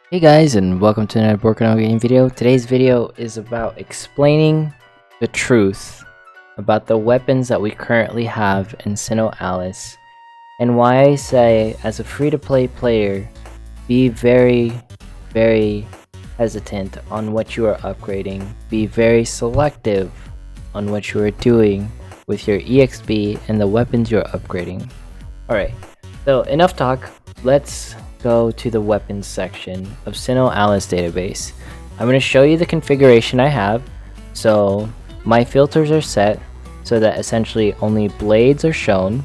Hey guys, and welcome to another Broken Out Game video. Today's video is about explaining the truth about the weapons that we currently have in SINoALICE, and why I say, as a free-to-play player, be very hesitant on what you are upgrading. Be very selective on what you are doing with your EXP and the weapons you're upgrading. Alright, so enough talk. Let's go to the weapons section of SINoALICE Database. I'm going to show you the configuration I have. So my filters are set so that essentially only blades are shown.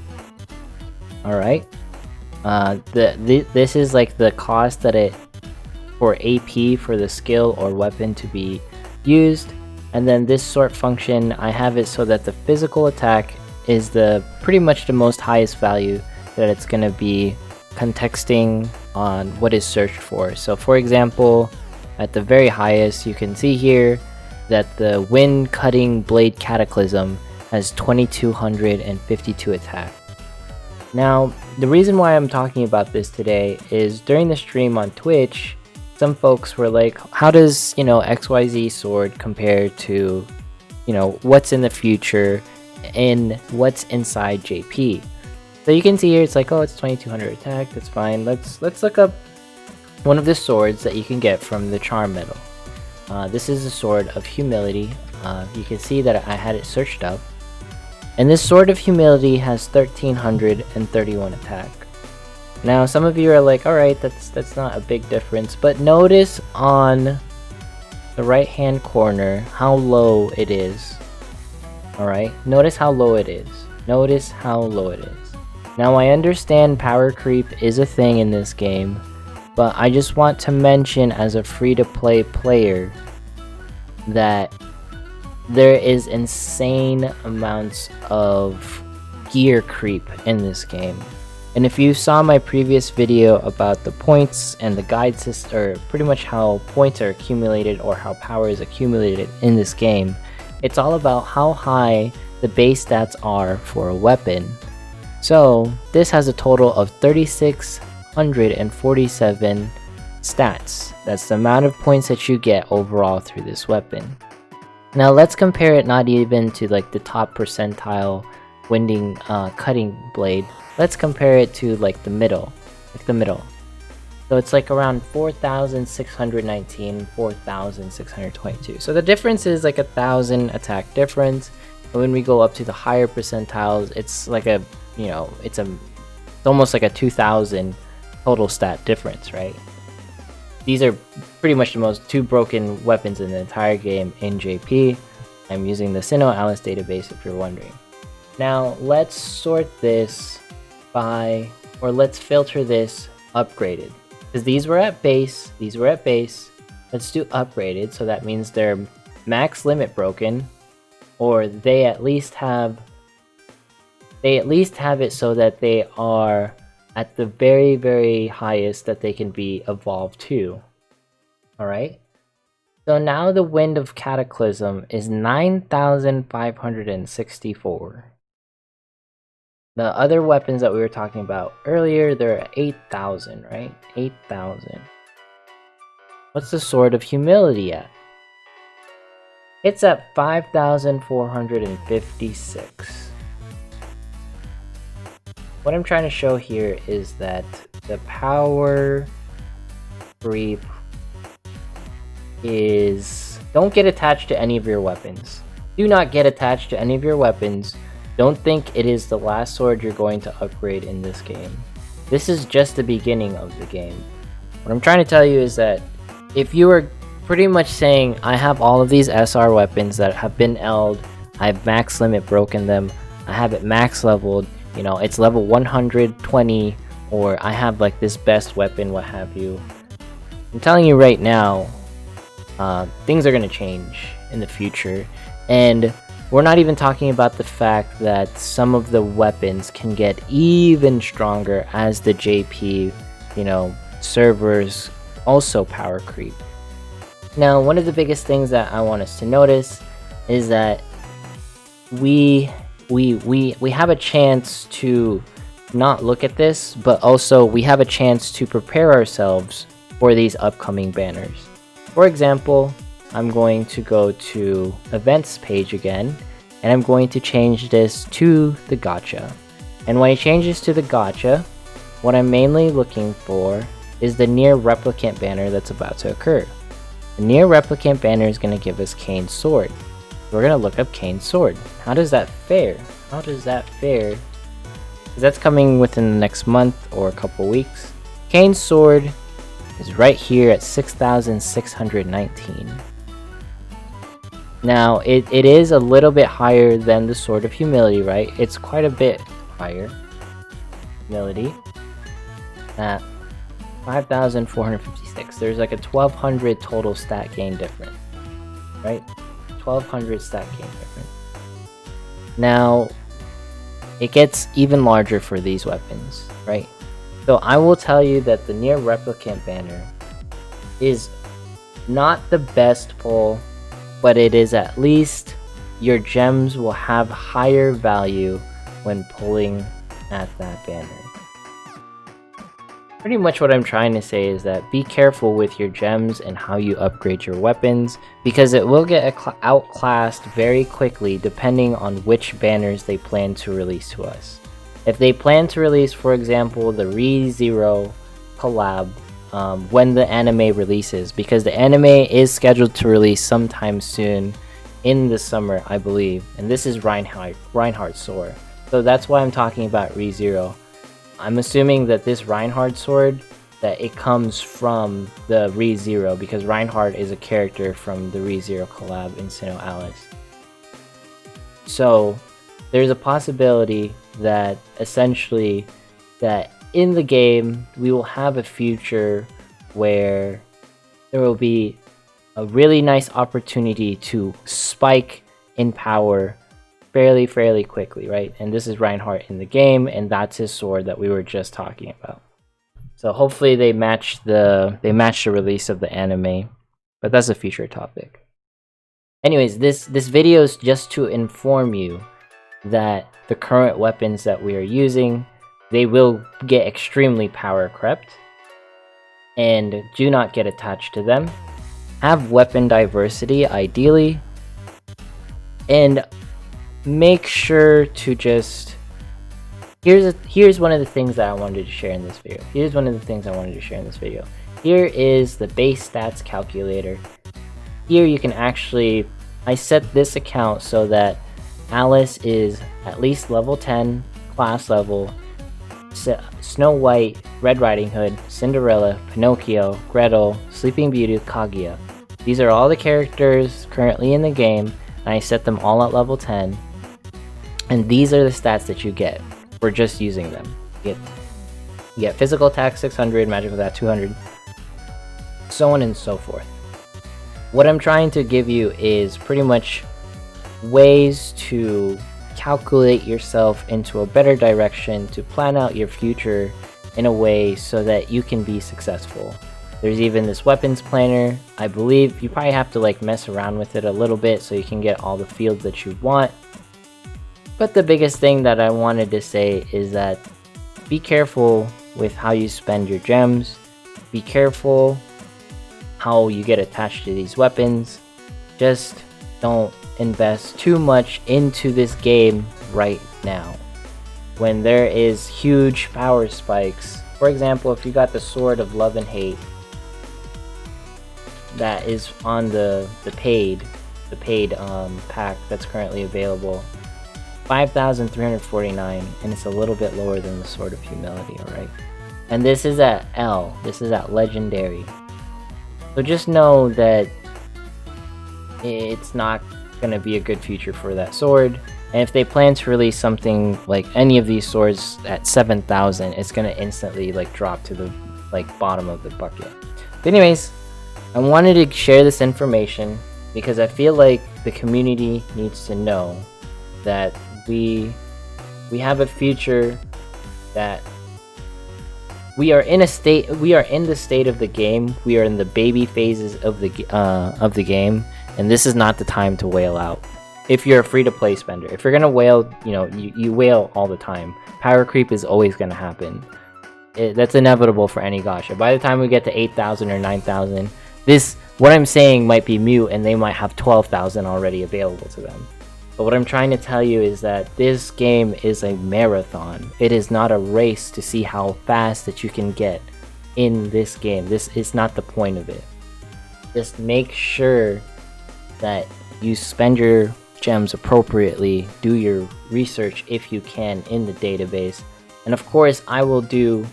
Alright. This is like the cost that it for AP for the skill or weapon to be used. And then this sort function, I have it so that the physical attack is the pretty much the most highest value that it's going to be contexting on what is searched for. So for example, at the very highest, you can see here that the wind cutting blade cataclysm has 2252 attack. Now the reason why I'm talking about this today is during the stream on Twitch, some folks were like, how does XYZ sword compare to what's in the future and what's inside JP? So you can see here, it's like, oh, it's 2200 attack, that's fine. Let's look up one of the swords that you can get from the charm medal. This is the sword of humility. You can see that I had it searched up. And this sword of humility has 1331 attack. Now some of you are like, alright, that's not a big difference, but notice on the right hand corner how low it is. Alright, notice how low it is. Notice how low it is. Now I understand power creep is a thing in this game, but I just want to mention as a free-to-play player that there is insane amounts of gear creep in this game. And if you saw my previous video about the points and the guide system, or pretty much how points are accumulated or how power is accumulated in this game, it's all about how high the base stats are for a weapon. So this has a total of 3647 stats. That's the amount of points that you get overall through this weapon. Now let's compare it not even to like the top percentile winding cutting blade. Let's compare it to like the middle. So it's like around 4619, 4622. So the difference is like 1,000 attack difference. But when we go up to the higher percentiles, it's like a it's almost like a 2,000 total stat difference, right? These are pretty much the most two broken weapons in the entire game in JP. I'm using the SINoALICE database if you're wondering. Now let's sort this by, or let's filter this upgraded, because these were at base, let's do upgraded, so that means they're max limit broken, or they at least have it so that they are at the very highest that they can be evolved to. Alright? So now the Wind of Cataclysm is 9,564. The other weapons that we were talking about earlier, they're at 8,000, right? 8,000. What's the Sword of Humility at? It's at 5,456. What I'm trying to show here is that the power creep is... Don't get attached to any of your weapons. Do not get attached to any of your weapons. Don't think it is the last sword you're going to upgrade in this game. This is just the beginning of the game. What I'm trying to tell you is that if you are pretty much saying, I have all of these SR weapons that have been L'd, I've max limit broken them, I have it max leveled, it's level 120, or I have like this best weapon, what have you. I'm telling you right now, things are going to change in the future, and we're not even talking about the fact that some of the weapons can get even stronger as the JP, servers also power creep. Now, one of the biggest things that I want us to notice is that we have a chance to not look at this, but also we have a chance to prepare ourselves for these upcoming banners. For example, I'm going to go to events page again, and I'm going to change this to the gacha. And when I change this to the gacha, what I'm mainly looking for is the near replicant banner that's about to occur. The near replicant banner is going to give us Kane's sword. We're going to look up Kane's sword. How does that fare? How does that fare? Because that's coming within the next month or a couple weeks. Kane's sword is right here at 6,619. Now, it is a little bit higher than the Sword of Humility, right? It's quite a bit higher. Humility at 5,456. There's like a 1,200 total stat gain difference, right? 1,200 stat gain difference. Now, it gets even larger for these weapons, right? So I will tell you that the near replicant banner is not the best pull, but it is at least your gems will have higher value when pulling at that banner. Pretty much what I'm trying to say is that be careful with your gems and how you upgrade your weapons, because it will get outclassed very quickly depending on which banners they plan to release to us. If they plan to release, for example, the ReZero collab when the anime releases, because the anime is scheduled to release sometime soon in the summer, I believe, and this is Reinhardt's sword. So that's why I'm talking about ReZero. I'm assuming that this Reinhardt sword, that it comes from the ReZero, because Reinhardt is a character from the ReZero collab in SINoALICE. So there's a possibility that essentially that in the game we will have a future where there will be a really nice opportunity to spike in power fairly quickly, right? And this is Reinhardt in the game, and that's his sword that we were just talking about. So hopefully they match the release of the anime, but that's a future topic. Anyways, this video is just to inform you that the current weapons that we are using, they will get extremely power crept, and do not get attached to them. Have weapon diversity ideally, and make sure to just here's one of the things that I wanted to share in this video. Here is the base stats calculator. Here you can actually, I set this account so that Alice is at least level 10 class level, Snow White, Red Riding Hood, Cinderella, Pinocchio, Gretel, Sleeping Beauty, Kaguya. These are all the characters currently in the game, and I set them all at level 10. And these are the stats that you get for just using them. You get physical attack 600, magical attack 200, so on and so forth. What I'm trying to give you is pretty much ways to calculate yourself into a better direction, to plan out your future in a way so that you can be successful. There's even this weapons planner. I believe you probably have to like mess around with it a little bit so you can get all the fields that you want. But the biggest thing that I wanted to say is that be careful with how you spend your gems. Be careful how you get attached to these weapons. Just don't invest too much into this game right now when there is huge power spikes. For example, if you got the Sword of Love and Hate that is on the paid pack that's currently available, 5,349, and it's a little bit lower than the Sword of Humility, alright? And this is at L, this is at Legendary. So just know that it's not gonna be a good future for that sword, and if they plan to release something like any of these swords at 7,000, it's gonna instantly like drop to the like bottom of the bucket. But anyways, I wanted to share this information because I feel like the community needs to know that we have a future, that we are in the state of the game, we are in the baby phases of the game, and this is not the time to whale out. If you're a free-to-play spender, if you're gonna whale, you know, you whale all the time. Power creep is always gonna happen. That's inevitable for any gacha. By the time we get to 8,000 or 9,000, what I'm saying might be mute, and they might have 12,000 already available to them. But what I'm trying to tell you is that this game is a marathon. It is not a race to see how fast that you can get in this game. This is not the point of it. Just make sure that you spend your gems appropriately, do your research if you can in the database, and of course I will do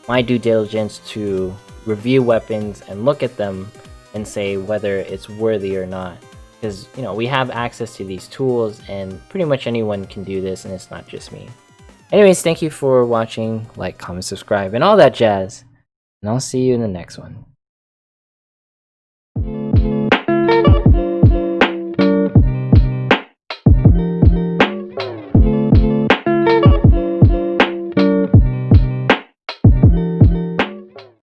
my due diligence to review weapons and look at them and say whether it's worthy or not, because you know we have access to these tools and pretty much anyone can do this, and it's not just me. Anyways, thank you for watching. Like, comment, subscribe, and all that jazz, and I'll see you in the next one.